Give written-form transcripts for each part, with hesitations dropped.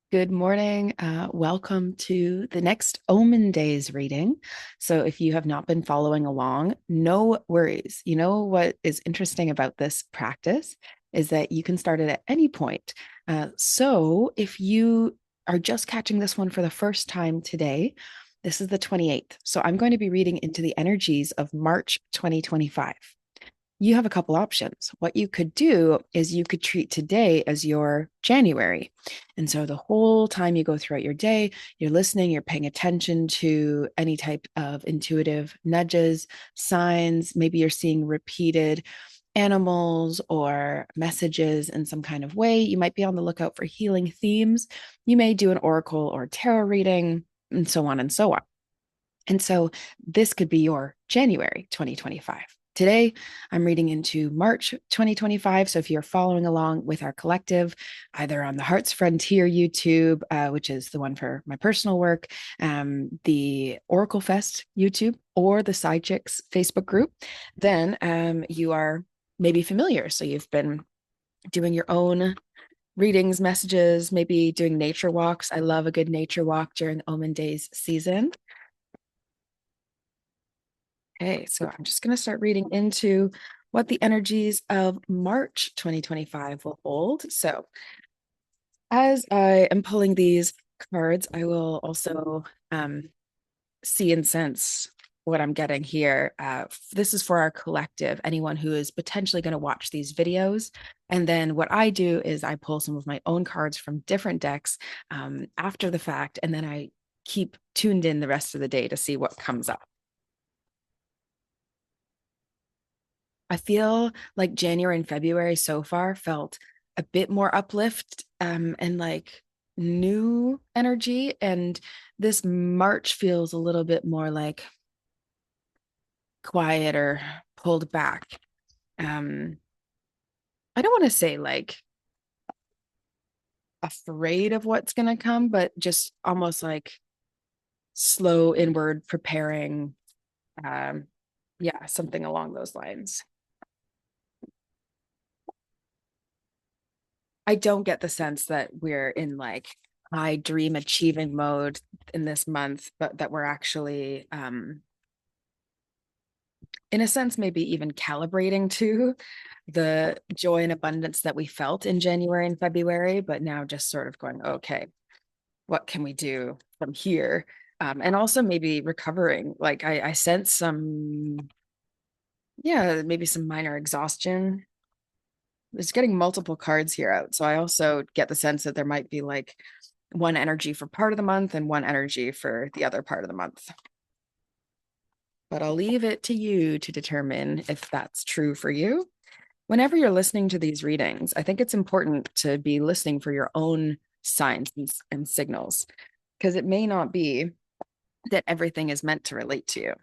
Good morning. Welcome to the next Omen Days reading. So, if you have not been following along, no worries. You know what is interesting about this practice is that you can start it at any point. If you are just catching this one for the first time today, this is the 28th. So, I'm going to be reading into the energies of March 2025. You have a couple options. What you could do is you could treat today as your January. And so the whole time you go throughout your day, you're listening, you're paying attention to any type of intuitive nudges, signs. Maybe you're seeing repeated animals or messages in some kind of way. You might be on the lookout for healing themes. You may do an oracle or tarot reading, and so on and so on. And so this could be your January 2025. Today, I'm reading into March 2025. So if you're following along with our collective, either on the Heart's Frontier YouTube, which is the one for my personal work, the OracleFest YouTube, or the Side Chicks Facebook group, then you are maybe familiar. So you've been doing your own readings, messages, maybe doing nature walks. I love a good nature walk during Omen Days season. Okay, so I'm just going to start reading into what the energies of March 2025 will hold. So, as I am pulling these cards, I will also see and sense what I'm getting here. This is for our collective, anyone who is potentially going to watch these videos. And then what I do is I pull some of my own cards from different decks after the fact, and then I keep tuned in the rest of the day to see what comes up. I feel like January and February so far felt a bit more uplift and like new energy. And this March feels a little bit more like quiet or pulled back. Um, I don't want to say like afraid of what's going to come, but just almost like slow inward preparing. Um, yeah, something along those lines. I don't get the sense that we're in like high dream achieving mode in this month, but that we're actually, in a sense, maybe even calibrating to the joy and abundance that we felt in January and February, but now just sort of going, okay, what can we do from here? And also maybe recovering. Like I sense some, yeah, maybe some minor exhaustion. It's getting multiple cards here out. So I also get the sense that there might be like one energy for part of the month and one energy for the other part of the month. But I'll leave it to you to determine if that's true for you. Whenever you're listening to these readings, I think it's important to be listening for your own signs and signals, because it may not be that everything is meant to relate to you.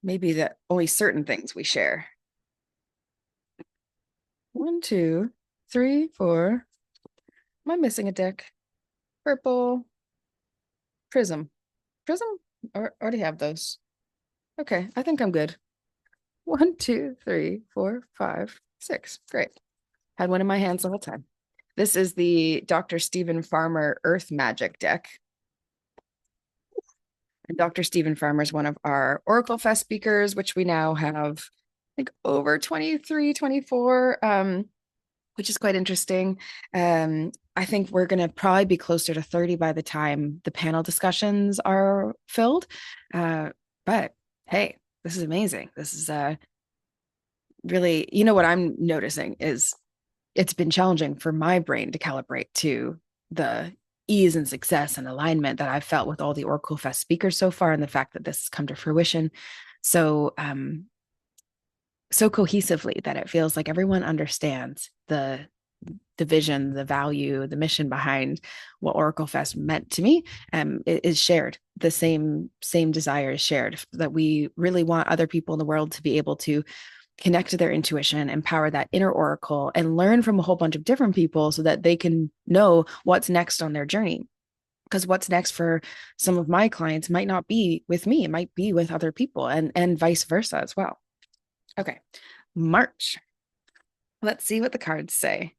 Maybe that only certain things we share. One, two, three, four. Am I missing a deck? Purple, prism. Prism? Or already have those. Okay, I think I'm good. One, two, three, four, five, six. Great. Had one in my hands the whole time. This is the Dr. Stephen Farmer Earth Magic deck. And Dr. Stephen Farmer is one of our OracleFest speakers, which we now have, I think, over 23, 24, which is quite interesting. I think we're going to probably be closer to 30 by the time the panel discussions are filled. But hey, this is amazing. This is really, what I'm noticing is it's been challenging for my brain to calibrate to the ease and success and alignment that I've felt with all the Oracle Fest speakers so far, and the fact that this has come to fruition so so cohesively that it feels like everyone understands the vision, the value, the mission behind what Oracle Fest meant to me is shared. The same desire is shared, that we really want other people in the world to be able to connect to their intuition, empower that inner oracle, and learn from a whole bunch of different people so that they can know what's next on their journey. Because what's next for some of my clients might not be with me, it might be with other people, and vice versa as well. Okay, March. Let's see what the cards say.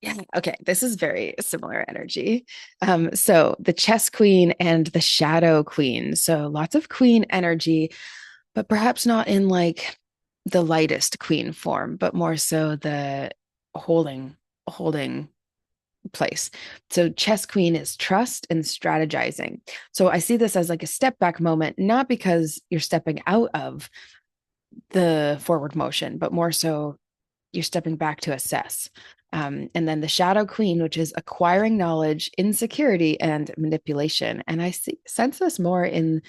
Yeah. Okay. This is very similar energy. So the chess queen and the shadow queen. So lots of queen energy, but perhaps not in like the lightest queen form, but more so the holding place. So chess queen is trust and strategizing. So I see this as like a step back moment, not because you're stepping out of the forward motion, but more so you're stepping back to assess. And then the shadow queen, which is acquiring knowledge, insecurity, and manipulation. And sense this more in,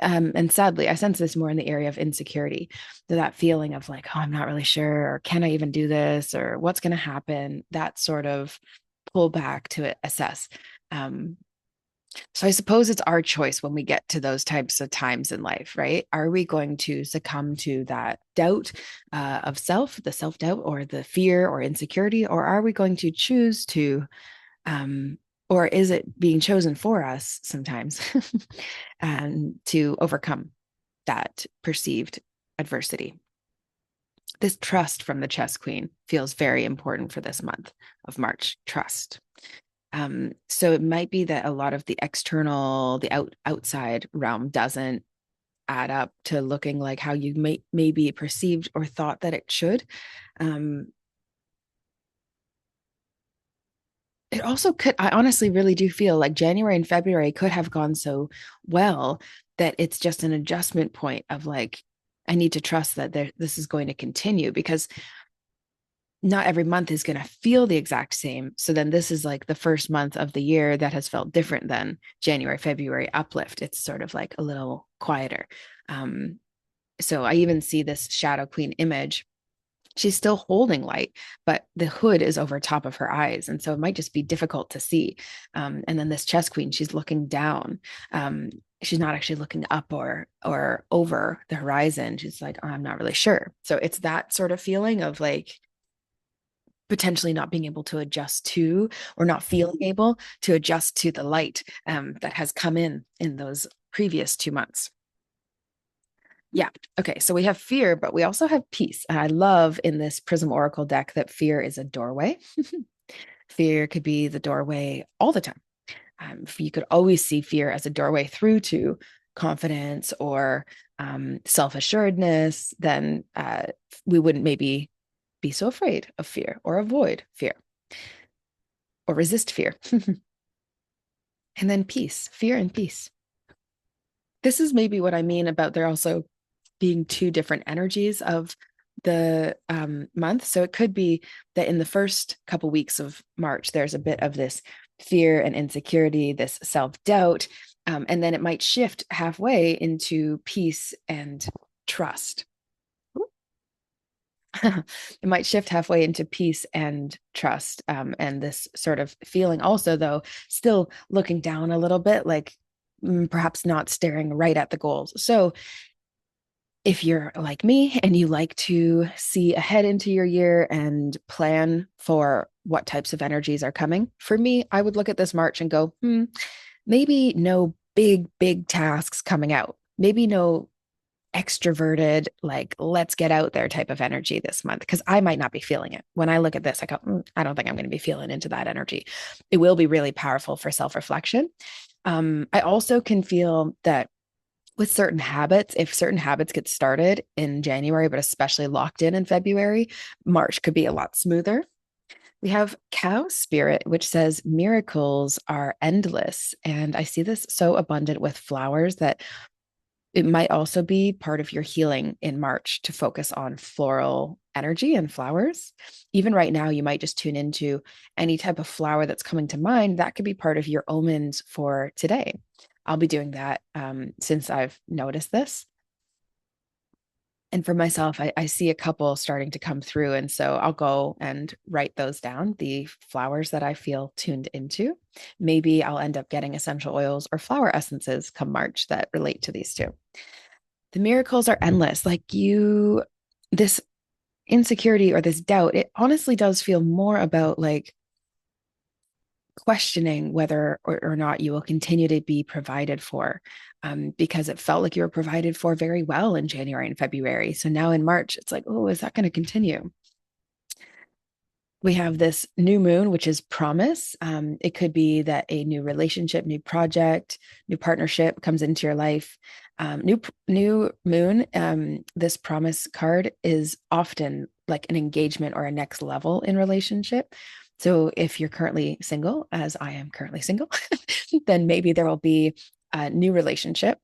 and sadly, I sense this more in the area of insecurity. That feeling of like, oh, I'm not really sure, or can I even do this, or what's going to happen? That sort of pull back to assess. Um, so I suppose it's our choice when we get to those types of times in life, right? Are we going to succumb to that doubt of self, the self doubt, or the fear or insecurity, or are we going to choose to, um, or is it being chosen for us sometimes, and to overcome that perceived adversity? This trust from the chess queen feels very important for this month of March. Trust. So it might be that a lot of the external, the outside realm doesn't add up to looking like how you may be perceived or thought that it should. Um, it also could, I honestly really do feel like January and February could have gone so well that it's just an adjustment point of like, I need to trust that this is going to continue because not every month is going to feel the exact same. So then this is like the first month of the year that has felt different than January, February uplift. It's sort of like a little quieter. Um, so I even see this shadow queen image. She's still holding light, but the hood is over top of her eyes. And so it might just be difficult to see. And then this chess queen, she's looking down. She's not actually looking up or over the horizon. She's like, oh, I'm not really sure. So it's that sort of feeling of like, potentially not being able to adjust to or not feeling able to adjust to the light that has come in those previous 2 months. Yeah. Okay. So we have fear, but we also have peace. And I love in this Prism Oracle deck that fear is a doorway. Fear could be the doorway all the time. You could always see fear as a doorway through to confidence or self assuredness. Then we wouldn't maybe be so afraid of fear or avoid fear or resist fear. And then peace, fear and peace. This is maybe what I mean about there also being two different energies of the month. So it could be that in the first couple weeks of March, there's a bit of this fear and insecurity, this self doubt. And then it might shift halfway into peace and trust. It might shift halfway into peace and trust. And this sort of feeling also, though, still looking down a little bit, like perhaps not staring right at the goals. So if you're like me and you like to see ahead into your year and plan for what types of energies are coming, for me, I would look at this March and go, maybe no big tasks coming out. Maybe no extroverted, like, let's get out there type of energy this month, because I might not be feeling it. When I look at this, I go, I don't think I'm going to be feeling into that energy. It will be really powerful for self reflection. I also can feel that with certain habits, if certain habits get started in January, but especially locked in February, March could be a lot smoother. We have cow spirit, which says miracles are endless. And I see this so abundant with flowers that it might also be part of your healing in March to focus on floral energy and flowers. Even right now, you might just tune into any type of flower that's coming to mind. That could be part of your omens for today. I'll be doing that since I've noticed this. And for myself, I see a couple starting to come through. And so I'll go and write those down, the flowers that I feel tuned into. Maybe I'll end up getting essential oils or flower essences come March that relate to these two. The miracles are endless. This insecurity or this doubt, it honestly does feel more about like questioning whether or not you will continue to be provided for, because it felt like you were provided for very well in January and February. So now in March, it's like, oh, is that going to continue? We have this new moon, which is promise. It could be that a new relationship, new project, new partnership comes into your life. New moon. This promise card is often like an engagement or a next level in relationship. So if you're currently single, as I am currently single, then maybe there will be a new relationship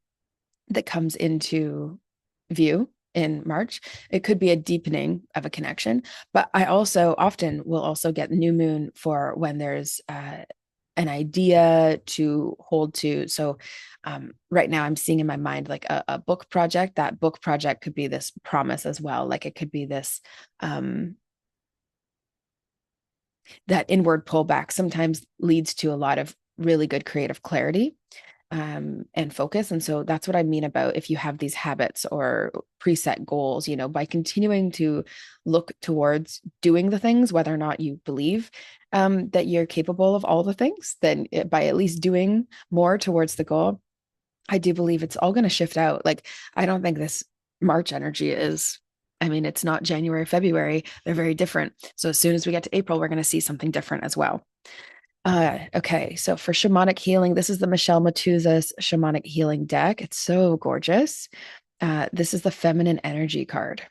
that comes into view in March. It could be a deepening of a connection, but I also often will also get new moon for when there's an idea to hold to. So right now I'm seeing in my mind like a book project. That book project could be this promise as well. Like it could be this that inward pullback sometimes leads to a lot of really good creative clarity and focus. And so that's what I mean about if you have these habits or preset goals, by continuing to look towards doing the things, whether or not you believe that you're capable of all the things, then by at least doing more towards the goal, I do believe it's all going to shift out. Like, I don't think this March energy is. I mean, it's not January, February. They're very different. So as soon as we get to April, we're going to see something different as well. Okay, so for shamanic healing, this is the Michelle Matuzas shamanic healing deck. It's so gorgeous. This is the feminine energy card.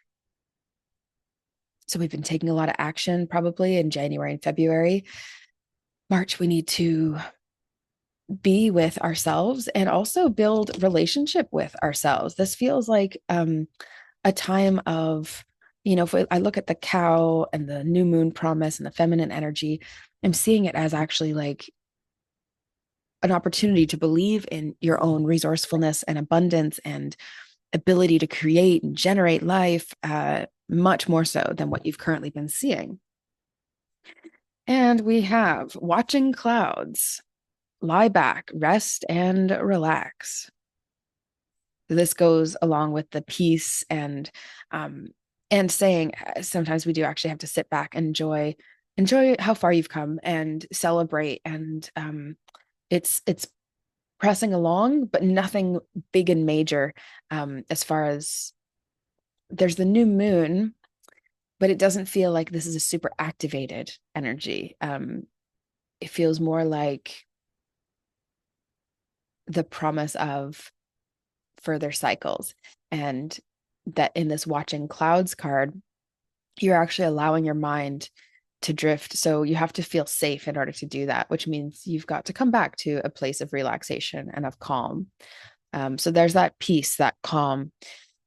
So we've been taking a lot of action probably in January and February. March, we need to be with ourselves and also build relationship with ourselves. This feels like a time of, if I look at the cow and the new moon promise and the feminine energy, I'm seeing it as actually like an opportunity to believe in your own resourcefulness and abundance and ability to create and generate life, much more so than what you've currently been seeing. And we have watching clouds, lie back, rest, and relax. This goes along with the peace and saying sometimes we do actually have to sit back and enjoy how far you've come and celebrate. And it's pressing along, but nothing big and major. As far as there's the new moon, but it doesn't feel like this is a super activated energy. It feels more like the promise of further cycles. And that in this watching clouds card, you're actually allowing your mind to drift. So you have to feel safe in order to do that, which means you've got to come back to a place of relaxation and of calm. So there's that peace, that calm.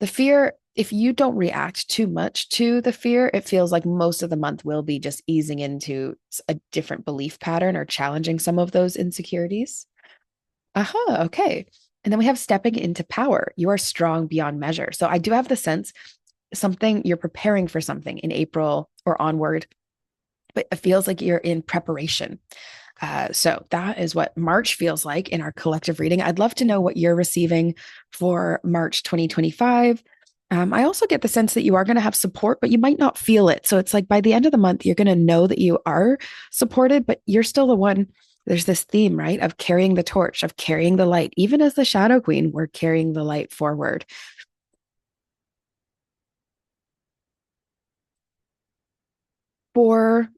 The fear, if you don't react too much to the fear, it feels like most of the month will be just easing into a different belief pattern or challenging some of those insecurities. Aha, okay. And then we have stepping into power. You are strong beyond measure. So I do have the sense something you're preparing for something in April or onward, but it feels like you're in preparation. So that is what March feels like in our collective reading. I'd love to know what you're receiving for March 2025. I also get the sense that you are going to have support, but you might not feel it. So it's like by the end of the month, you're going to know that you are supported, but you're still the one. There's this theme, right, of carrying the torch, of carrying the light. Even as the Shadow Queen, we're carrying the light forward. For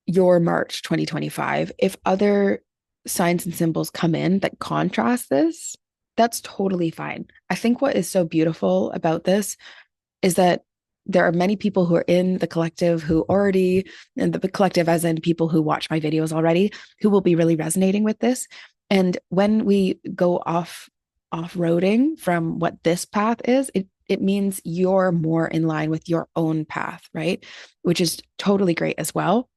your March 2025, if other signs and symbols come in that contrast this, that's totally fine. I think what is so beautiful about this is that there are many people who are in the collective who already, and the collective as in people who watch my videos already, who will be really resonating with this. And when we go off-roading from what this path is, it means you're more in line with your own path, right? Which is totally great as well.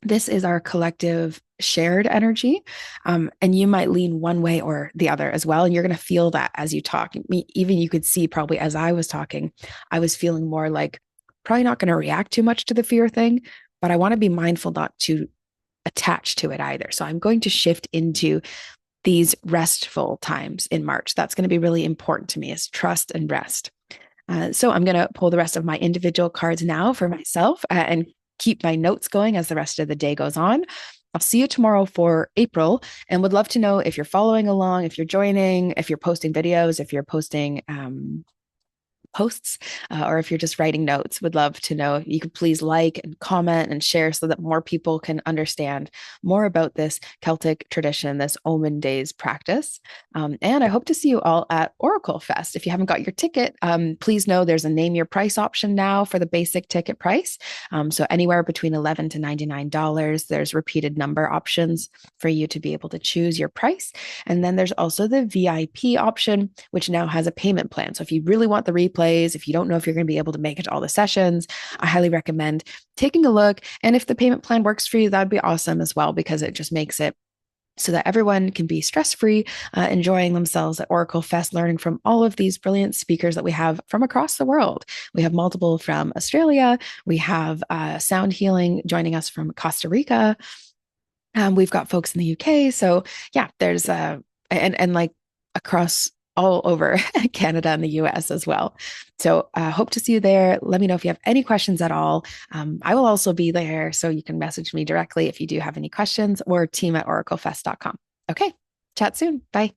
This is our collective shared energy. And you might lean one way or the other as well. And you're going to feel that as you talk. Even you could see probably as I was talking, I was feeling more like probably not going to react too much to the fear thing, but I want to be mindful not to attach to it either. So I'm going to shift into these restful times in March. That's going to be really important to me is trust and rest. So I'm going to pull the rest of my individual cards now for myself and keep my notes going as the rest of the day goes on. I'll see you tomorrow for April and would love to know if you're following along, if you're joining, if you're posting videos, if you're posting posts, or if you're just writing notes, would love to know if you could please like and comment and share so that more people can understand more about this Celtic tradition, this Omen Days practice. And I hope to see you all at OracleFest. If you haven't got your ticket, please know there's a name your price option now for the basic ticket price. So anywhere between $11 to $99, there's repeated number options for you to be able to choose your price. And then there's also the VIP option, which now has a payment plan. So if you really want the replays, if you don't know if you're going to be able to make it to all the sessions, I highly recommend taking a look. And if the payment plan works for you, that'd be awesome as well, because it just makes it so that everyone can be stress-free, enjoying themselves at OracleFest, learning from all of these brilliant speakers that we have from across the world. We have multiple from Australia. We have sound healing joining us from Costa Rica. We've got folks in the UK. So yeah, there's and like across all over Canada and the US as well. So hope to see you there. Let me know if you have any questions at all. I will also be there, so you can message me directly if you do have any questions, or team@oraclefest.com. Okay, chat soon. Bye.